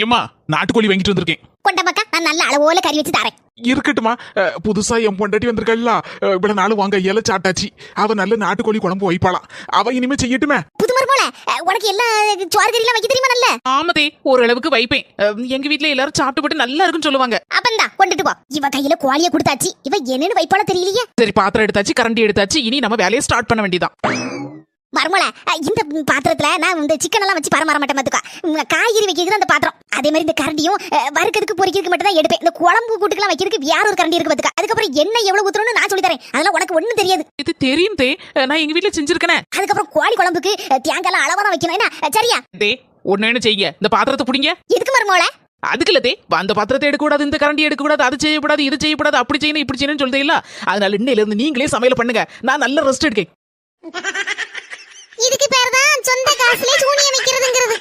ஏம்மா நாட்டுக்கோழி வாங்கிட்டு வந்திருக்கேன். கொண்டமாக்கா, நான் நல்ல அளவோல கறி வச்சு தரேன். இருக்கட்டுமா, புதுசா என் பொண்டாட்டி வந்திருக்கா, இவ்வளவு நாள் வாங்க இலை சாட்டாச்சு. அவ நல்ல நாட்டுக்கோழி குழம்பு வைப்பாளாம். அவ இனிமே செய்யட்டுமே. புது மருமோள, உனக்கு எல்லா சோறு கறிலாம் வைக்க தெரியுமா? நல்ல ஆமதே, ஓரளவுக்கு வைப்பேன். எங்க வீட்ல எல்லாரும் சாப்பிட்டு நல்லா இருக்குன்னு சொல்லுவாங்க. அப்பந்தா கொண்டுட்டு போ. இவ கையில கோழிய கொடுத்தாச்சு, இவ என்னன்னு வைப்பாள தெரியலையே. சரி, பாத்திரம் எடுத்தாச்சு, கரண்டி எடுத்தாச்சு, இனி நம்ம வேலையை ஸ்டார்ட் பண்ண வேண்டியதான். மருமோள, இந்த பாத்திரத்துல நான் இந்த சிக்கன் எல்லாம் வச்சு பரமாற மாட்டேன் பாத்துக்கா. காய்கறி வைக்கிறது அந்த பாத்திரம். அதே மாதிரி இந்த கரண்டியும் வறுக்கிறதுக்கு பொரிக்கிறதுக்கு மட்டும் தான் எடுப்பேன். இந்த குழம்பு கூட்டுக்கெல்லாம் வைக்கிறதுக்கு வேற ஒரு கரண்டி இருக்கு பாத்துக்கா. அதுக்கப்புறம் என்ன எவ்வளவு ஊத்தணும்னு நான் சொல்லி தரேன். அதெல்லாம் உனக்கு ஒண்ணும் தெரியாது. இது தெரியும் தே, நான் எங்க வீட்ல செஞ்சிருக்கேன். அதுக்கப்புறம் கோழி குழம்புக்கு தேங்காய் எல்லாம் அளவா தான் வைக்கணும். என்ன சரியா? தே, ஒண்ணு செய்ய, இந்த பாத்திரத்தை புடிங்க. எதுக்கு மருமோள? அதுக்கு இல்ல தே, அந்த பாத்திரத்தை எடுக்கக்கூடாது, இந்த கரண்டி எடுக்கக்கூடாது, அது செய்யக்கூடாது, இது செய்யக்கூடாது, அப்படி செய்யணும் இப்படி செய்யணும்னு சொல்றீங்க இல்ல. அதனால இன்னையில இருந்து நீங்களே சமையல் பண்ணுங்க, நான் நல்ல ரெஸ்ட் எடுக்கேன். இதுக்கு பேர் தான் சொந்த காசுல சூனியம் வைக்கிறதுங்கிறது.